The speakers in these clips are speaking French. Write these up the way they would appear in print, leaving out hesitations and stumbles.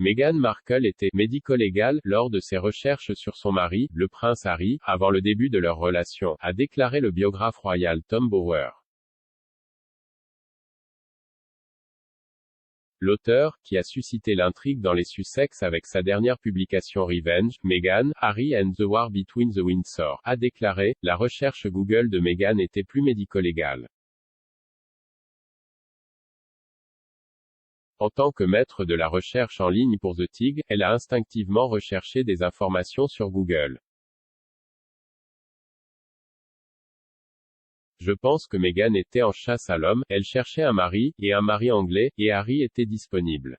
Meghan Markle était médico-légale lors de ses recherches sur son mari, le prince Harry, avant le début de leur relation, a déclaré le biographe royal Tom Bower. L'auteur, qui a suscité l'intrigue dans les Sussex avec sa dernière publication Revenge, Meghan, Harry and the War Between the Windsor, a déclaré, la recherche Google de Meghan était plus médico-légale. En tant que maître de la recherche en ligne pour The Tig, elle a instinctivement recherché des informations sur Google. Je pense que Meghan était en chasse à l'homme, elle cherchait un mari, et un mari anglais, et Harry était disponible.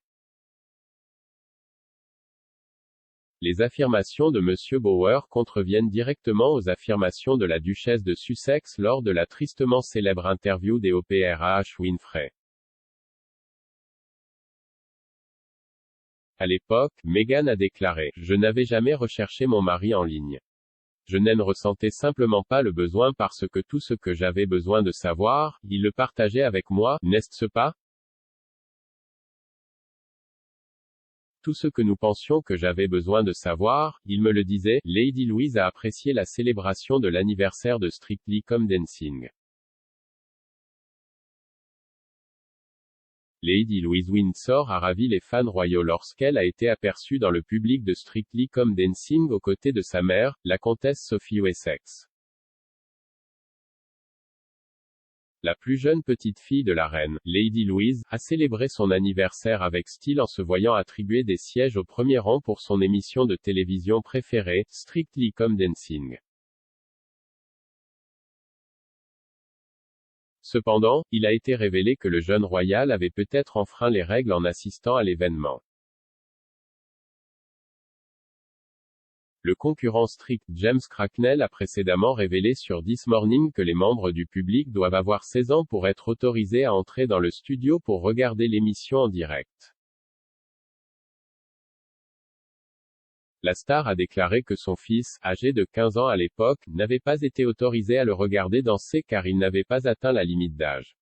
Les affirmations de M. Bower contreviennent directement aux affirmations de la duchesse de Sussex lors de la tristement célèbre interview des Oprah Winfrey. À l'époque, Meghan a déclaré « Je n'avais jamais recherché mon mari en ligne. Je n'en ressentais simplement pas le besoin parce que tout ce que j'avais besoin de savoir, il le partageait avec moi, n'est-ce pas? Tout ce que nous pensions que j'avais besoin de savoir, il me le disait. » Lady Louise a apprécié la célébration de l'anniversaire de Strictly Come Dancing. Lady Louise Windsor a ravi les fans royaux lorsqu'elle a été aperçue dans le public de Strictly Come Dancing aux côtés de sa mère, la comtesse Sophie Wessex. La plus jeune petite-fille de la reine, Lady Louise, a célébré son anniversaire avec style en se voyant attribuer des sièges au premier rang pour son émission de télévision préférée, Strictly Come Dancing. Cependant, il a été révélé que le jeune royal avait peut-être enfreint les règles en assistant à l'événement. Le concurrent strict, James Cracknell, a précédemment révélé sur This Morning que les membres du public doivent avoir 16 ans pour être autorisés à entrer dans le studio pour regarder l'émission en direct. La star a déclaré que son fils, âgé de 15 ans à l'époque, n'avait pas été autorisé à le regarder danser car il n'avait pas atteint la limite d'âge.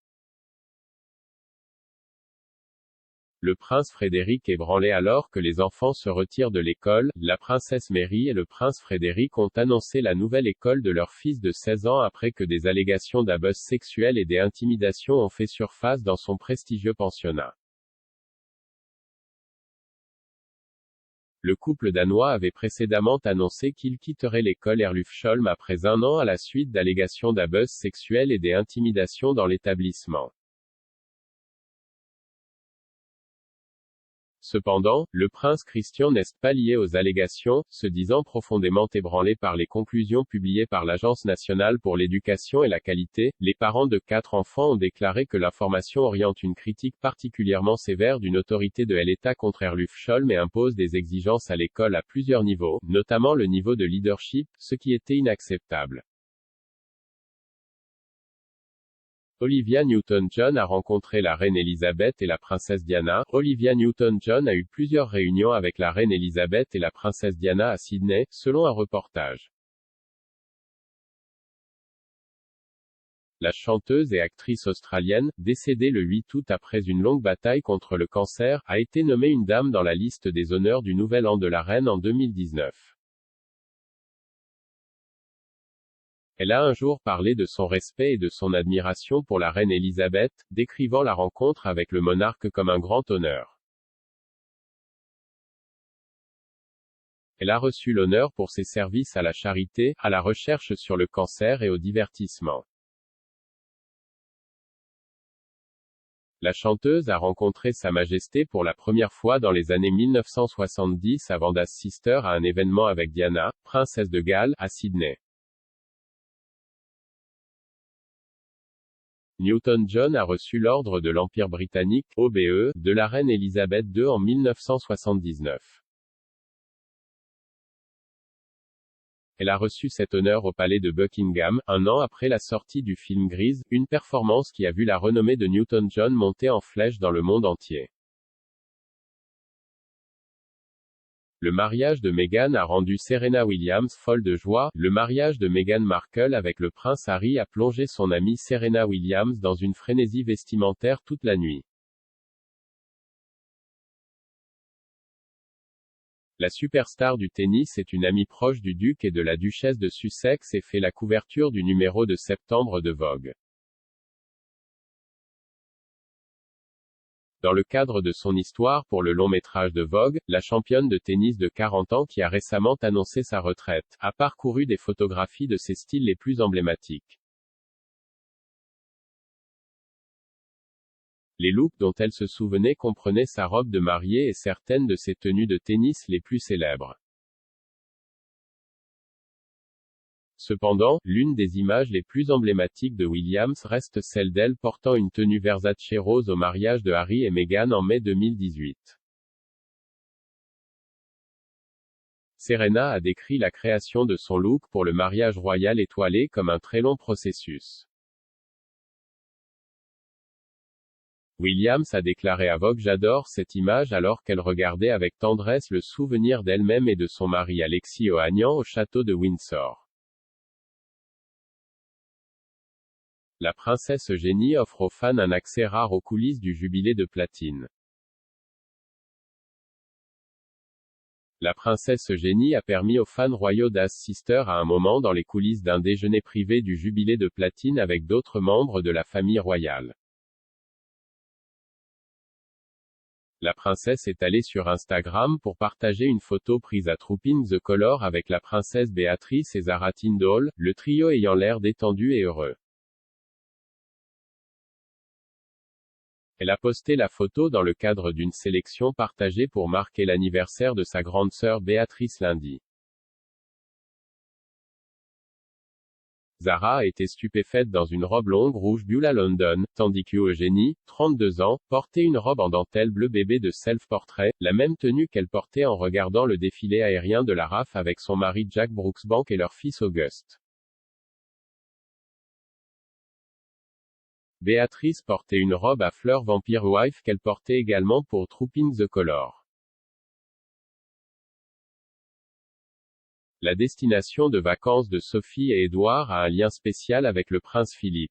Le prince Frédéric ébranlait alors que les enfants se retirent de l'école. La princesse Mary et le prince Frédéric ont annoncé la nouvelle école de leur fils de 16 ans après que des allégations d'abus sexuels et des intimidations ont fait surface dans son prestigieux pensionnat. Le couple danois avait précédemment annoncé qu'il quitterait l'école Herlufsholm après 1 an à la suite d'allégations d'abus sexuels et des intimidations dans l'établissement. Cependant, le prince Christian n'est pas lié aux allégations, se disant profondément ébranlé par les conclusions publiées par l'Agence nationale pour l'éducation et la qualité. Les parents de 4 enfants ont déclaré que l'information oriente une critique particulièrement sévère d'une autorité de l'État contre Herlufsholm et impose des exigences à l'école à plusieurs niveaux, notamment le niveau de leadership, ce qui était inacceptable. Olivia Newton-John a rencontré la reine Elisabeth et la princesse Diana. Olivia Newton-John a eu plusieurs réunions avec la reine Elisabeth et la princesse Diana à Sydney, selon un reportage. La chanteuse et actrice australienne, décédée le 8 août après une longue bataille contre le cancer, a été nommée une dame dans la liste des honneurs du Nouvel An de la Reine en 2019. Elle a un jour parlé de son respect et de son admiration pour la reine Elisabeth, décrivant la rencontre avec le monarque comme un grand honneur. Elle a reçu l'honneur pour ses services à la charité, à la recherche sur le cancer et au divertissement. La chanteuse a rencontré Sa Majesté pour la première fois dans les années 1970 avant d'assister à un événement avec Diana, princesse de Galles, à Sydney. Newton-John a reçu l'ordre de l'Empire britannique, OBE, de la reine Elisabeth II en 1979. Elle a reçu cet honneur au palais de Buckingham, 1 an après la sortie du film Grease, une performance qui a vu la renommée de Newton-John monter en flèche dans le monde entier. Le mariage de Meghan a rendu Serena Williams folle de joie. Le mariage de Meghan Markle avec le prince Harry a plongé son amie Serena Williams dans une frénésie vestimentaire toute la nuit. La superstar du tennis est une amie proche du duc et de la duchesse de Sussex et fait la couverture du numéro de septembre de Vogue. Dans le cadre de son histoire pour le long-métrage de Vogue, la championne de tennis de 40 ans qui a récemment annoncé sa retraite, a parcouru des photographies de ses styles les plus emblématiques. Les looks dont elle se souvenait comprenaient sa robe de mariée et certaines de ses tenues de tennis les plus célèbres. Cependant, l'une des images les plus emblématiques de Williams reste celle d'elle portant une tenue Versace rose au mariage de Harry et Meghan en mai 2018. Serena a décrit la création de son look pour le mariage royal étoilé comme un très long processus. Williams a déclaré à Vogue: j'adore cette image alors qu'elle regardait avec tendresse le souvenir d'elle-même et de son mari Alexis Ohanian au château de Windsor. La princesse Eugénie offre aux fans un accès rare aux coulisses du jubilé de platine. La princesse Eugénie a permis aux fans royaux d'assister à un moment dans les coulisses d'un déjeuner privé du jubilé de platine avec d'autres membres de la famille royale. La princesse est allée sur Instagram pour partager une photo prise à Trooping the Colour avec la princesse Béatrice et Zara Tindall, le trio ayant l'air détendu et heureux. Elle a posté la photo dans le cadre d'une sélection partagée pour marquer l'anniversaire de sa grande sœur Béatrice lundi. Zara a été stupéfaite dans une robe longue rouge Beulah London, tandis que Eugénie, 32 ans, portait une robe en dentelle bleu bébé de self-portrait, la même tenue qu'elle portait en regardant le défilé aérien de la RAF avec son mari Jack Brooksbank et leur fils Auguste. Béatrice portait une robe à fleurs Vampire Wife qu'elle portait également pour Trooping the Colour. La destination de vacances de Sophie et Édouard a un lien spécial avec le prince Philippe.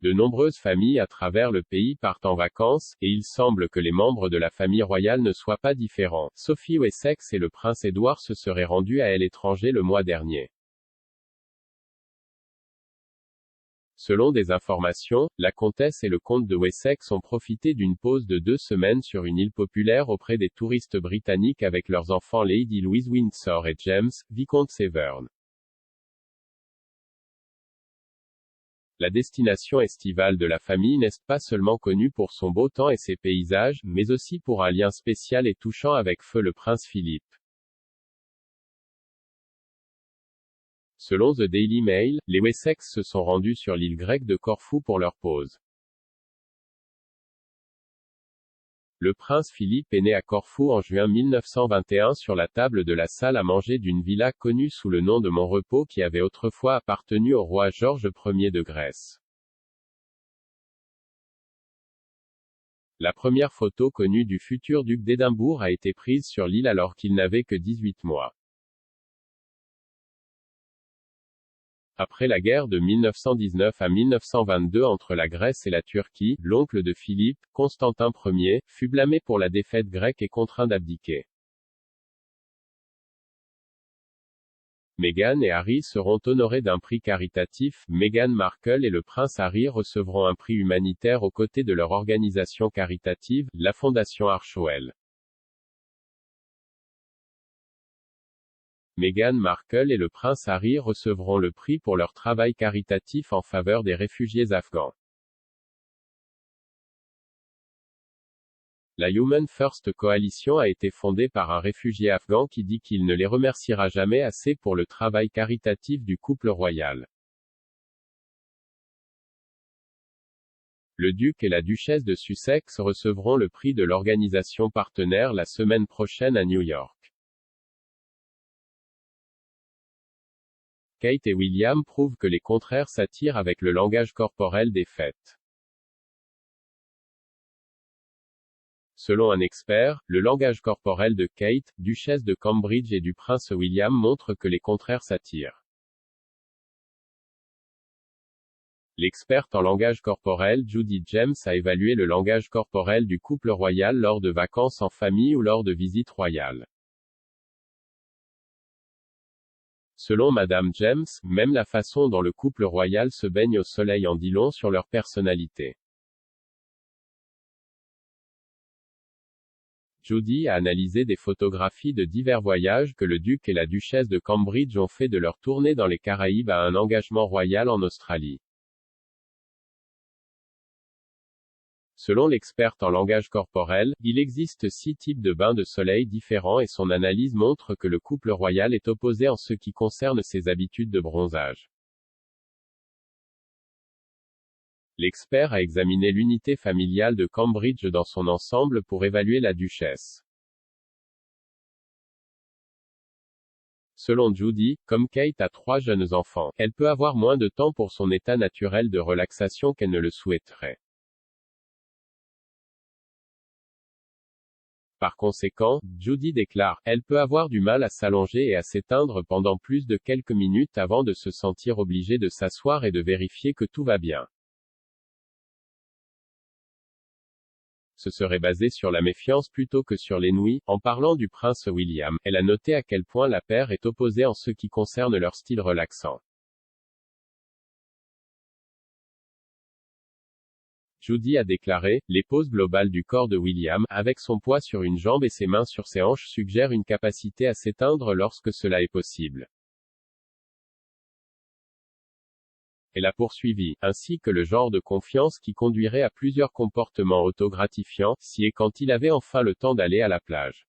De nombreuses familles à travers le pays partent en vacances, et il semble que les membres de la famille royale ne soient pas différents. Sophie Wessex et le prince Édouard se seraient rendus à l'étranger le mois dernier. Selon des informations, la comtesse et le comte de Wessex ont profité d'une pause de 2 semaines sur une île populaire auprès des touristes britanniques avec leurs enfants Lady Louise Windsor et James, vicomte Severn. La destination estivale de la famille n'est pas seulement connue pour son beau temps et ses paysages, mais aussi pour un lien spécial et touchant avec feu le prince Philippe. Selon The Daily Mail, les Wessex se sont rendus sur l'île grecque de Corfou pour leur pause. Le prince Philippe est né à Corfou en juin 1921 sur la table de la salle à manger d'une villa connue sous le nom de Montrepos qui avait autrefois appartenu au roi Georges Ier de Grèce. La première photo connue du futur duc d'Édimbourg a été prise sur l'île alors qu'il n'avait que 18 mois. Après la guerre de 1919 à 1922 entre la Grèce et la Turquie, l'oncle de Philippe, Constantin Ier, fut blâmé pour la défaite grecque et contraint d'abdiquer. Meghan et Harry seront honorés d'un prix caritatif. Meghan Markle et le prince Harry recevront un prix humanitaire aux côtés de leur organisation caritative, la Fondation Archewell. Meghan Markle et le prince Harry recevront le prix pour leur travail caritatif en faveur des réfugiés afghans. La Human First Coalition a été fondée par un réfugié afghan qui dit qu'il ne les remerciera jamais assez pour le travail caritatif du couple royal. Le duc et la duchesse de Sussex recevront le prix de l'organisation partenaire la semaine prochaine à New York. Kate et William prouvent que les contraires s'attirent avec le langage corporel des fêtes. Selon un expert, le langage corporel de Kate, duchesse de Cambridge et du prince William montre que les contraires s'attirent. L'experte en langage corporel Judy James a évalué le langage corporel du couple royal lors de vacances en famille ou lors de visites royales. Selon Madame James, même la façon dont le couple royal se baigne au soleil en dit long sur leur personnalité. Judy a analysé des photographies de divers voyages que le duc et la duchesse de Cambridge ont fait de leur tournée dans les Caraïbes à un engagement royal en Australie. Selon l'experte en langage corporel, il existe 6 types de bains de soleil différents et son analyse montre que le couple royal est opposé en ce qui concerne ses habitudes de bronzage. L'expert a examiné l'unité familiale de Cambridge dans son ensemble pour évaluer la duchesse. Selon Judy, comme Kate a 3 jeunes enfants, elle peut avoir moins de temps pour son état naturel de relaxation qu'elle ne le souhaiterait. Par conséquent, Judy déclare, elle peut avoir du mal à s'allonger et à s'éteindre pendant plus de quelques minutes avant de se sentir obligée de s'asseoir et de vérifier que tout va bien. Ce serait basé sur la méfiance plutôt que sur l'ennui. En parlant du prince William, elle a noté à quel point la paire est opposée en ce qui concerne leur style relaxant. Judy a déclaré, les poses globales du corps de William, avec son poids sur une jambe et ses mains sur ses hanches suggèrent une capacité à s'éteindre lorsque cela est possible. Elle a poursuivi, ainsi que le genre de confiance qui conduirait à plusieurs comportements autogratifiants, si et quand il avait enfin le temps d'aller à la plage.